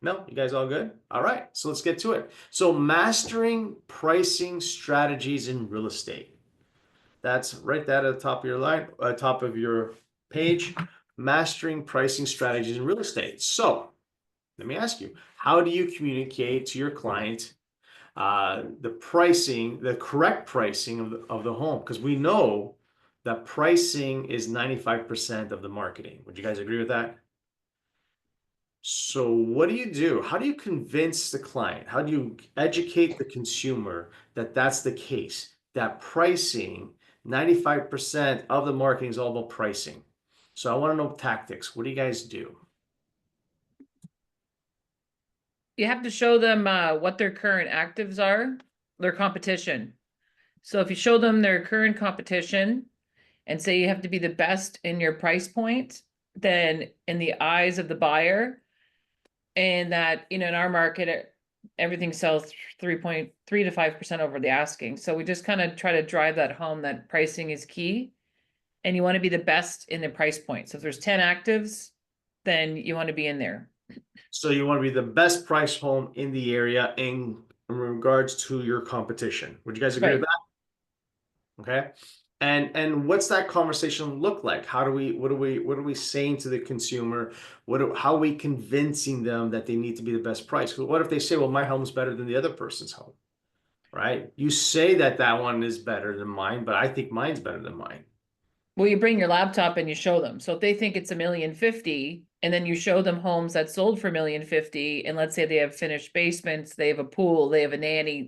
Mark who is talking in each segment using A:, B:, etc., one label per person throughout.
A: No, you guys all good? All right, so let's get to it. So mastering pricing strategies in real estate. That's right there at the top of your line, top of your page, mastering pricing strategies in real estate. So let me ask you, how do you communicate to your client the pricing, the correct pricing of the home? Because we know that pricing is 95% of the marketing. Would you guys agree with that? So what do you do? How do you convince the client? How do you educate the consumer that that's the case? That pricing, 95% of the marketing is all about pricing. So I want to know tactics. What do you guys do?
B: You have to show them what their current actives are, their competition. So if you show them their current competition and say you have to be the best in your price point, then in the eyes of the buyer, and that, in our market, everything sells 3.3 to 5% over the asking. So we just kind of try to drive that home that pricing is key and you want to be the best in the price point. So if there's 10 actives, then you want to be in there.
A: So you want to be the best price home in the area in regards to your competition. Would you guys agree with
B: Right.
A: that? Okay. And what's that conversation look like? What are we saying to the consumer? How are we convincing them that they need to be the best price? 'Cause what if they say, well, my home's better than the other person's home, right? You say that that one is better than mine, but I think mine's better than mine.
B: Well, you bring your laptop and you show them. So if they think it's $1,050,000 and then you show them homes that sold for $1,050,000, and let's say they have finished basements, they have a pool, they have a nanny,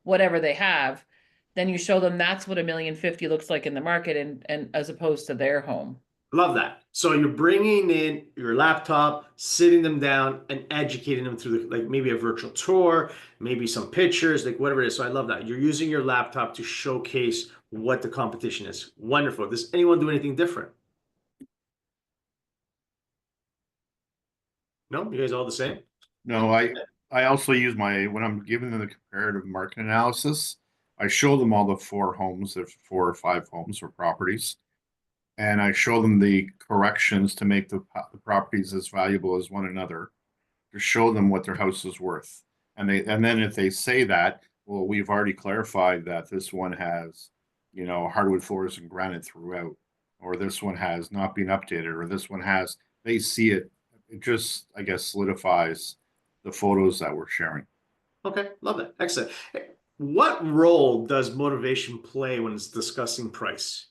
B: whatever they have, then you show them that's what $1,050,000 looks like in the market, and as opposed to their home.
A: Love that. So you're bringing in your laptop, sitting them down, and educating them through like maybe a virtual tour, maybe some pictures, like whatever it is. So I love that. You're using your laptop to showcase what the competition is. Wonderful. Does anyone do anything different? No, you guys all the same?
C: No, I also use when I'm giving them the comparative market analysis, I show them all the four homes, there's 4 or 5 homes or properties, and I show them the corrections to make the properties as valuable as one another, to show them what their house is worth. And then if they say that, well, we've already clarified that this one has, hardwood floors and granite throughout, or this one has not been updated, or this one has, they see it. It just, I guess, solidifies the photos that we're sharing.
A: Okay, love that. Excellent. Hey, what role does motivation play when it's discussing price?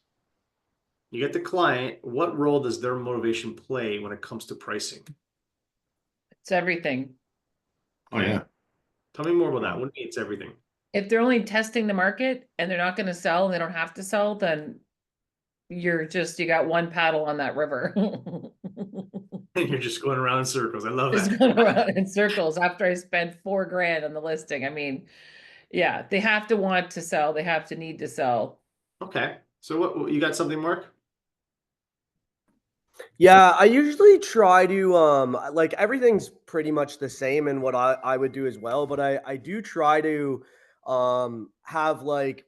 A: You get the client, what role does their motivation play when it comes to pricing?
B: It's everything.
C: Oh yeah.
A: Tell me more about that. What do you mean it's everything?
B: If they're only testing the market and they're not going to sell, and they don't have to sell, then you got one paddle on that river.
A: And you're just going around in circles. I love
B: Just
A: that.
B: going around in circles after I spent $4,000 on the listing. I mean, yeah, they have to want to sell. They have to need to sell.
A: Okay. So what you got something, Mark?
D: Yeah, I usually try to like everything's pretty much the same in what I would do as well, but I do try to have like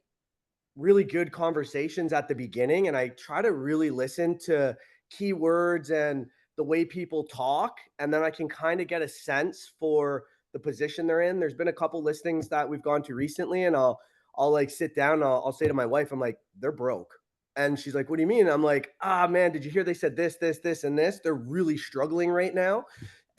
D: really good conversations at the beginning, and I try to really listen to keywords and the way people talk, and then I can kind of get a sense for the position they're in. There's been a couple listings that we've gone to recently, and I'll like sit down and I'll say to my wife, I'm like, they're broke. And she's like, what do you mean? And I'm like, man, did you hear they said this, and this? They're really struggling right now.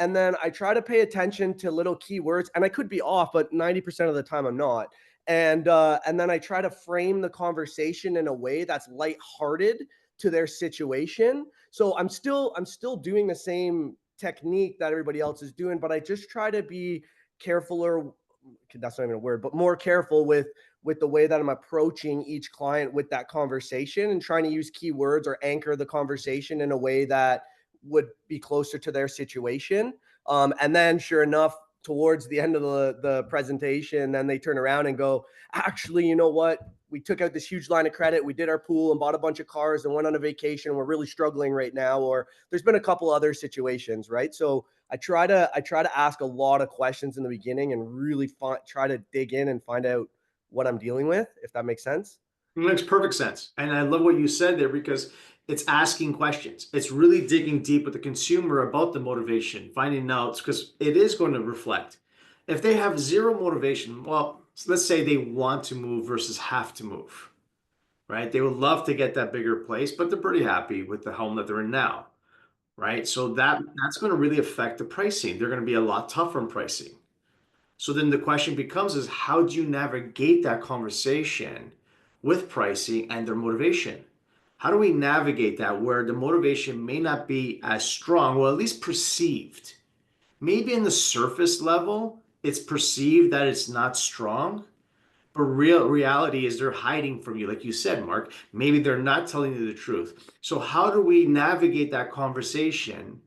D: And then I try to pay attention to little keywords, and I could be off, but 90% of the time I'm not. And then I try to frame the conversation in a way that's lighthearted to their situation. So I'm still doing the same technique that everybody else is doing, but I just try to be careful, or that's not even a word, but more careful with the way that I'm approaching each client with that conversation, and trying to use keywords or anchor the conversation in a way that would be closer to their situation. And then sure enough, towards the end of the presentation, then they turn around and go, actually, you know what? We took out this huge line of credit. We did our pool and bought a bunch of cars and went on a vacation. We're really struggling right now. Or there's been a couple other situations, right? So I try to ask a lot of questions in the beginning and really try to dig in and find out what I'm dealing with, if that makes sense.
A: It makes perfect sense. And I love what you said there because It's asking questions. It's really digging deep with the consumer about the motivation, finding out, because it is going to reflect. If they have zero motivation, well, let's say they want to move versus have to move, right? They would love to get that bigger place, but they're pretty happy with the home that they're in now, right? So that's going to really affect the pricing. They're going to be a lot tougher in pricing. So then the question becomes is how do you navigate that conversation with pricing and their motivation? How do we navigate that where the motivation may not be as strong, well, at least perceived? Maybe in the surface level, it's perceived that it's not strong, but reality is they're hiding from you. Like you said, Mark, maybe they're not telling you the truth. So how do we navigate that conversation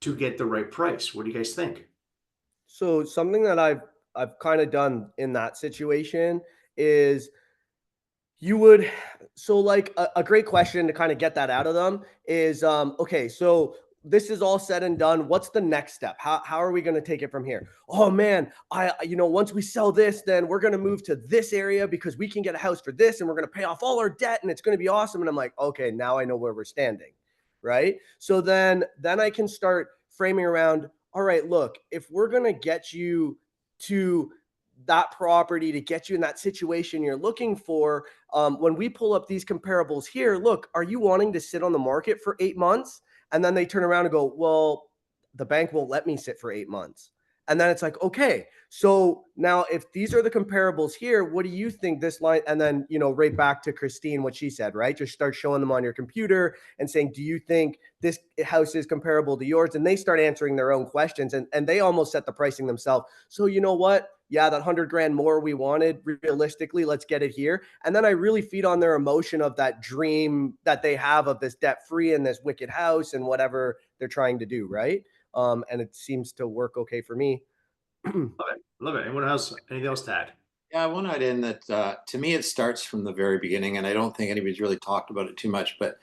A: to get the right price? What do you guys think?
D: So something that I've kind of done in that situation is you would so like a great question to kind of get that out of them is okay, so this is all said and done, what's the next step? How are we going to take it from here? Oh man, once we sell this, then we're going to move to this area because we can get a house for this and we're going to pay off all our debt and it's going to be awesome. And I'm like, okay, now I know where we're standing, right? So then I can start framing around, all right, look, if we're going to get you to that property, to get you in that situation you're looking for, when we pull up these comparables here, look, are you wanting to sit on the market for 8 months? And then they turn around and go, well, the bank won't let me sit for 8 months. And then it's like, okay, so now if these are the comparables here, what do you think this line? And then, right back to Christine, what she said, right? Just start showing them on your computer and saying, do you think this house is comparable to yours? And they start answering their own questions and they almost set the pricing themselves. So you know what? Yeah, that 100 grand more we wanted, realistically, let's get it here. And then I really feed on their emotion of that dream that they have of this debt free and this wicked house and whatever they're trying to do, right? And it seems to work okay for me.
A: Love it. Love it. Anyone else? Anything else to add?
E: Yeah, I want to add in that to me, it starts from the very beginning, and I don't think anybody's really talked about it too much, but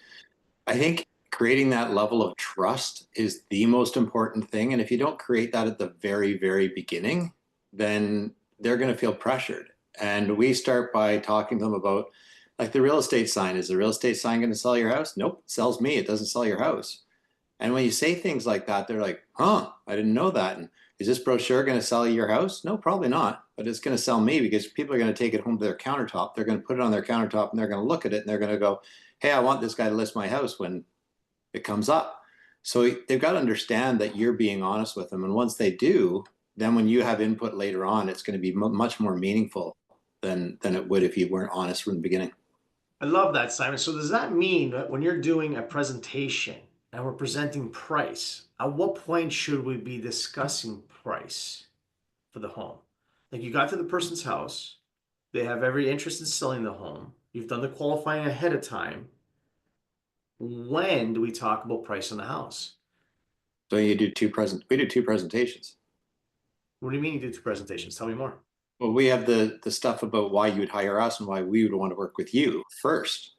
E: I think creating that level of trust is the most important thing. And if you don't create that at the very, very beginning, then they're going to feel pressured. And we start by talking to them about like the real estate sign. Is the real estate sign going to sell your house? Nope, it sells me. It doesn't sell your house. And when you say things like that, they're like, huh, I didn't know that. And is this brochure going to sell your house? No, probably not. But it's going to sell me because people are going to take it home to their countertop. They're going to put it on their countertop and they're going to look at it and they're going to go, hey, I want this guy to list my house when it comes up. So they've got to understand that you're being honest with them. And once they do, then when you have input later on, it's going to be much more meaningful than it would if you weren't honest from the beginning.
A: I love that, Simon. So does that mean that when you're doing a presentation and we're presenting price, at what point should we be discussing price for the home? Like you got to the person's house, they have every interest in selling the home. You've done the qualifying ahead of time. When do we talk about price on the house?
E: So we do two presentations.
A: What do you mean you do two presentations? Tell me more.
E: Well, we have the stuff about why you would hire us and why we would want to work with you first.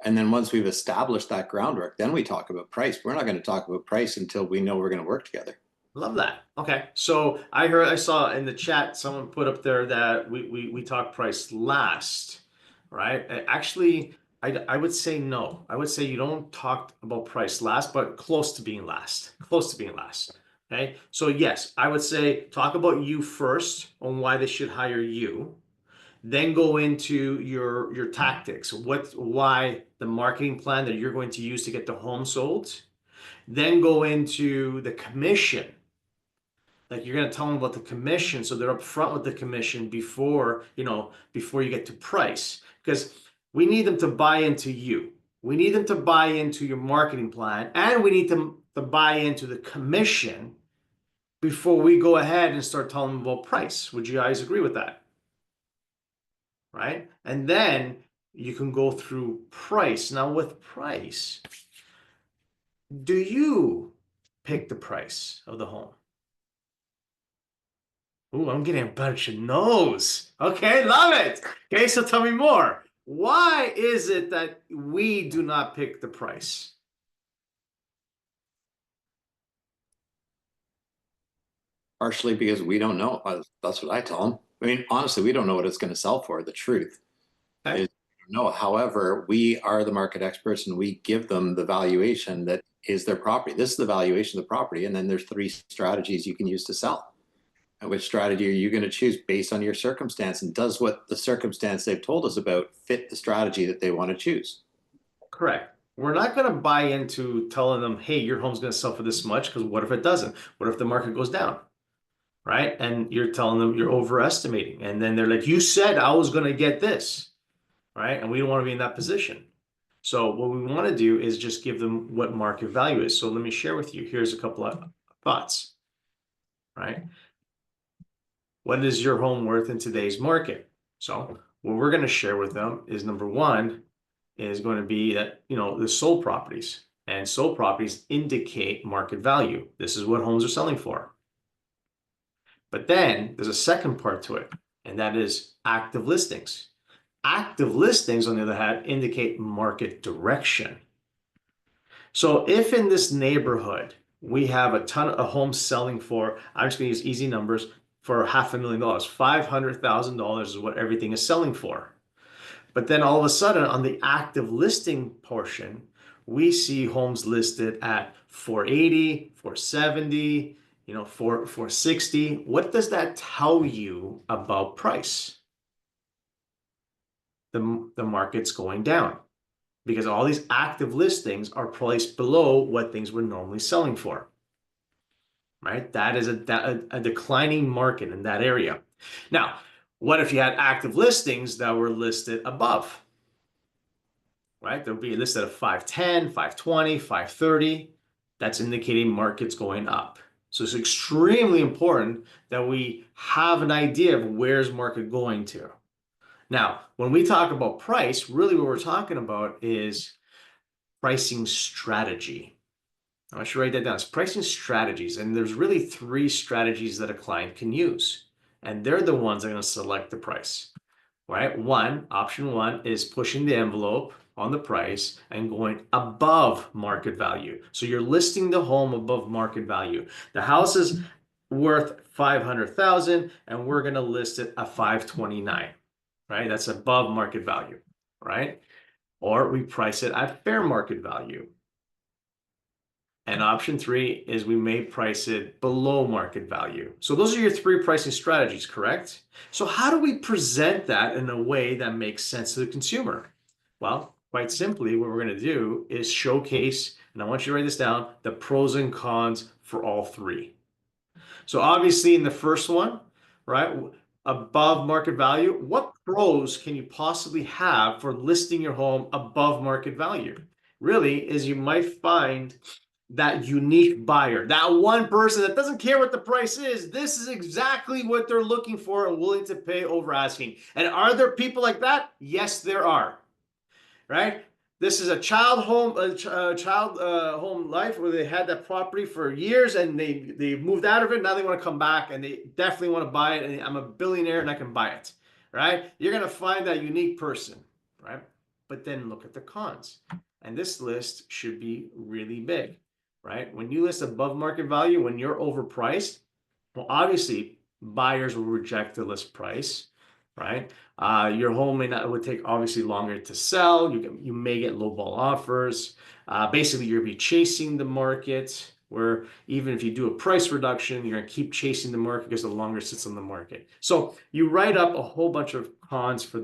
E: And then once we've established that groundwork, then we talk about price. We're not going to talk about price until we know we're going to work together.
A: Love that. Okay. So I saw in the chat, someone put up there that we talk price last, right? Actually, I would say no. I would say you don't talk about price last, but close to being last, close to being last. Okay. So yes, I would say talk about you first on why they should hire you. Then go into your tactics, why the marketing plan that you're going to use to get the home sold. Then go into the commission. Like you're going to tell them about the commission, so they're up front with the commission before you get to price, because we need them to buy into you. We need them to buy into your marketing plan, and we need them to buy into the commission before we go ahead and start telling them about price. Would you guys agree with that? Right? And then you can go through price. Now with price, do you pick the price of the home? Ooh, I'm getting a bunch of no's. Okay, love it. Okay, so tell me more. Why is it that we do not pick the price?
E: Partially because we don't know. That's what I tell them. I mean, honestly, we don't know what it's going to sell for. The truth
A: Okay.
E: is, we don't know. However, we are the market experts and we give them the valuation that is their property. This is the valuation of the property. And then there's 3 strategies you can use to sell. And which strategy are you going to choose based on your circumstance? And does what the circumstance they've told us about fit the strategy that they want to choose?
A: Correct. We're not going to buy into telling them, hey, your home's going to sell for this much, because what if it doesn't? What if the market goes down? Right? And you're telling them you're overestimating. And then they're like, you said I was going to get this. Right? And we don't want to be in that position. So what we want to do is just give them what market value is. So let me share with you. Here's a couple of thoughts. Right? What is your home worth in today's market? So what we're going to share with them is, number one is going to be that, the sold properties, and sold properties indicate market value. This is what homes are selling for. But then there's a second part to it, and that is active listings. Active listings, on the other hand, indicate market direction. So if in this neighborhood we have a ton of homes selling for, I'm just going to use easy numbers, for $500,000, $500,000 is what everything is selling for. But then all of a sudden on the active listing portion, we see homes listed at 480, 470, 460. What does that tell you about price? The market's going down, because all these active listings are priced below what things were normally selling for. Right? That is a declining market in that area. Now, what if you had active listings that were listed above? Right? They'll be listed at 510, 520, 530. That's indicating market's going up. So it's extremely important that we have an idea of where's market going to. Now, when we talk about price, really what we're talking about is pricing strategy. I should write that down. It's pricing strategies. And there's really 3 strategies that a client can use. And they're the ones that are going to select the price. Right? Option one is pushing the envelope on the price and going above market value. So you're listing the home above market value. The house is worth $500,000 and we're going to list it at $529,000. Right? That's above market value. Right? Or we price it at fair market value. And option 3 is we may price it below market value. So those are your 3 pricing strategies, correct? So how do we present that in a way that makes sense to the consumer? Well, quite simply, what we're going to do is showcase, and I want you to write this down, the pros and cons for all 3. So obviously in the first one, right, above market value, what pros can you possibly have for listing your home above market value? Really is you might find that unique buyer, that one person that doesn't care what the price is. This is exactly what they're looking for and willing to pay over asking. And are there people like that? Yes, there are. Right? This is a child home life where they had that property for years and they moved out of it. Now they want to come back and they definitely want to buy it. And I'm a billionaire and I can buy it. Right? You're going to find that unique person. Right? But then look at the cons. And this list should be really big. Right? When you list above market value, when you're overpriced, well, obviously buyers will reject the list price, right? Your home would take obviously longer to sell. You may get lowball offers. Basically, you'll be chasing the market, where even if you do a price reduction, you're gonna keep chasing the market because the longer it sits on the market. So you write up a whole bunch of cons for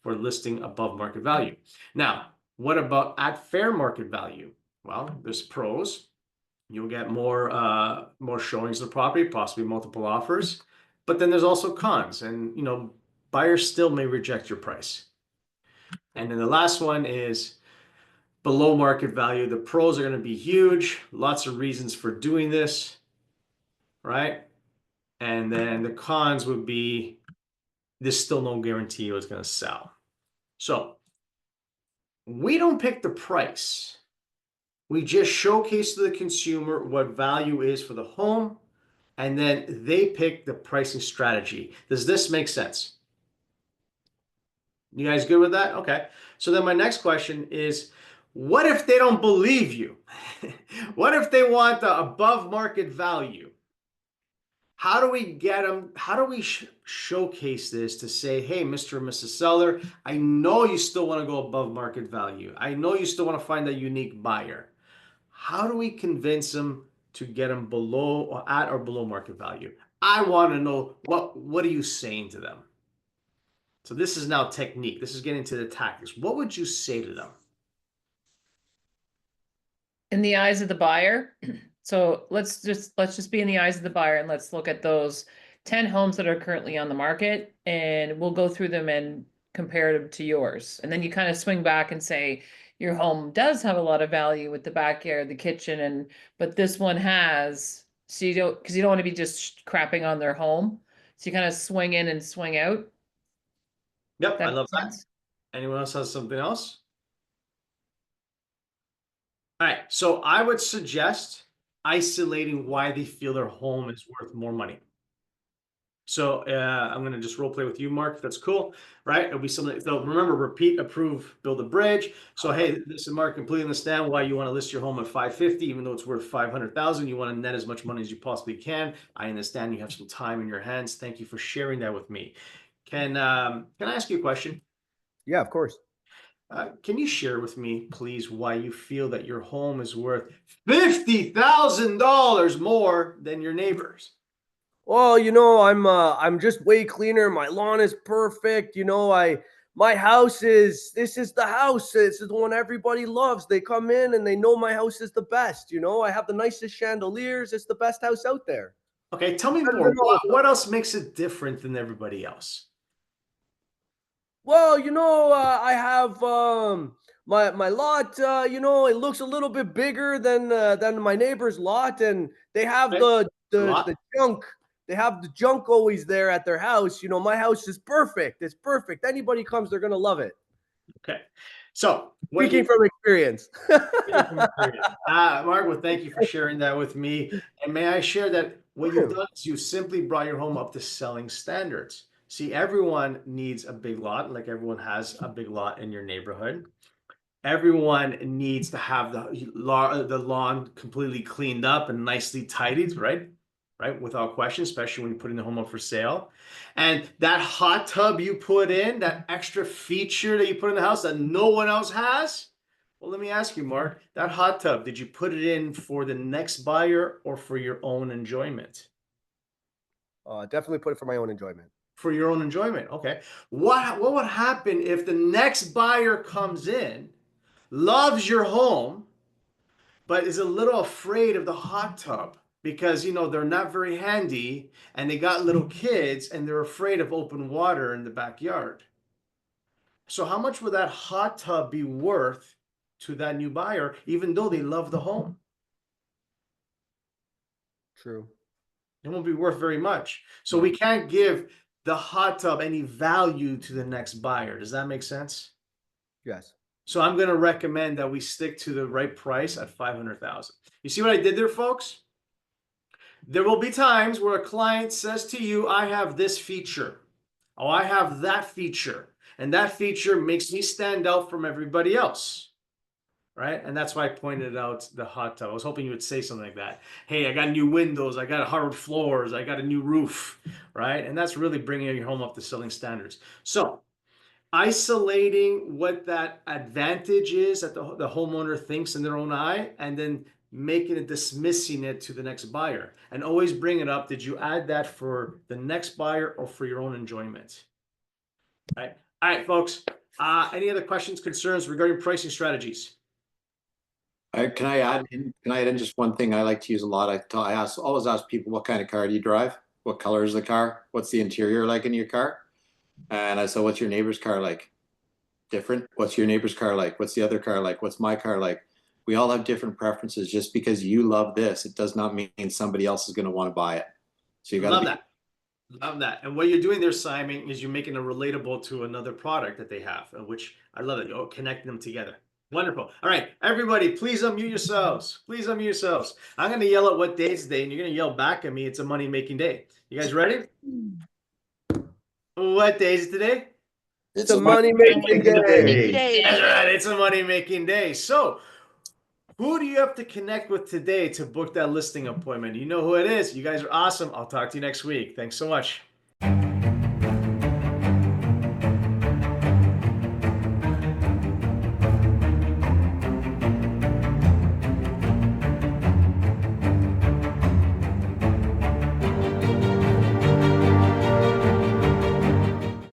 A: listing above market value. Now, what about at fair market value? Well, there's pros. You'll get more showings of the property, possibly multiple offers. But then there's also cons, and buyers still may reject your price. And then the last one is below market value. The pros are going to be huge, lots of reasons for doing this, right? And then the cons would be there's still no guarantee it's going to sell. So we don't pick the price. We just showcase to the consumer what value is for the home, and then they pick the pricing strategy. Does this make sense? You guys good with that? Okay. So then my next question is, what if they don't believe you? What if they want the above market value? How do we get them? How do we showcase this to say, hey, Mr. and Mrs. Seller, I know you still want to go above market value. I know you still want to find a unique buyer. How do we convince them to get them below or at or below market value? I want to know what are you saying to them? So this is now technique. This is getting to the tactics. What would you say to them?
B: In the eyes of the buyer. So let's just be in the eyes of the buyer and let's look at those 10 homes that are currently on the market, and we'll go through them and compare them to yours. And then you kind of swing back and say, your home does have a lot of value with the backyard, the kitchen, but this one has, so you don't, because you don't want to be just crapping on their home. So you kind of swing in and swing out.
A: Yep, I
B: That
A: love
B: makes
A: that.
B: sense?
A: Anyone else has something else? All right, so I would suggest isolating why they feel their home is worth more money. So I'm going to just role play with you, Mark, if that's cool, right? It'll be something. So remember, repeat, approve, build a bridge. So hey, listen, Mark, completely understand why you want to list your home at 550, even though it's worth 500,000. You want to net as much money as you possibly can. I understand you have some time in your hands. Thank you for sharing that with me. Can I ask you a question?
D: Yeah, of course.
A: Can you share with me, please, why you feel that your home is worth $50,000 more than your neighbors?
D: Well, I'm just way cleaner. My lawn is perfect. My house this is the house. This is the one everybody loves. They come in and they know my house is the best. I have the nicest chandeliers. It's the best house out there.
A: Okay, tell me
D: Better
A: more.
D: than all of them.
A: What else makes it different than everybody else?
D: Well, I have my lot. It looks a little bit bigger than my neighbor's lot, and they have
A: Okay, a
D: the
A: lot.
D: the junk. They have the junk always there at their house. My house is perfect. It's perfect. Anybody comes, they're gonna love it.
A: Okay, so
D: Speaking from experience.
A: Mark, well, thank you for sharing that with me. And may I share that what you've done is you simply brought your home up to selling standards. See, everyone needs a big lot, like everyone has a big lot in your neighborhood. Everyone needs to have the lawn completely cleaned up and nicely tidied, right? Right, without question, especially when you're putting the home up for sale. And that hot tub you put in, that extra feature that you put in the house that no one else has. Well, let me ask you, Mark, that hot tub, did you put it in for the next buyer or for your own enjoyment?
D: Definitely put it for my own enjoyment.
A: For your own enjoyment. Okay. What would happen if the next buyer comes in, loves your home, but is a little afraid of the hot tub because they're not very handy and they got little kids and they're afraid of open water in the backyard? So how much would that hot tub be worth to that new buyer, even though they love the home?
D: True.
A: It won't be worth very much. So we can't give the hot tub any value to the next buyer. Does that make sense?
D: Yes.
A: So I'm going to recommend that we stick to the right price at 500,000. You see what I did there, folks? There will be times where a client says to you, I have this feature. Oh, I have that feature. And that feature makes me stand out from everybody else. Right? And that's why I pointed out the hot tub. I was hoping you would say something like that. Hey, I got new windows. I got hardwood floors. I got a new roof. Right? And that's really bringing your home up to selling standards. So isolating what that advantage is that the homeowner thinks in their own eye, and then making it, dismissing it to the next buyer, and always bring it up. Did you add that for the next buyer or for your own enjoyment? All right, folks. Any other questions, concerns regarding pricing strategies?
E: Can I add in just one thing I like to use a lot? Always ask people, what kind of car do you drive? What color is the car? What's the interior like in your car? And I said, what's your neighbor's car like? Different. What's your neighbor's car like? What's the other car like? What's my car like? We all have different preferences. Just because you love this, it does not mean somebody else is going to want to buy it. So you got to
A: Love that. Love that. And what you're doing there, Simon, is you're making it relatable to another product that they have, which I love it. You're connecting them together. Wonderful. All right, everybody, please unmute yourselves. Please unmute yourselves. I'm going to yell at what day is today, and you're going to yell back at me. It's a money-making day. You guys ready? What day is it today?
D: It's a money-making day.
A: That's right. It's a money-making day. So Who do you have to connect with today to book that listing appointment? You know who it is. You guys are awesome. I'll talk to you next week. Thanks so much.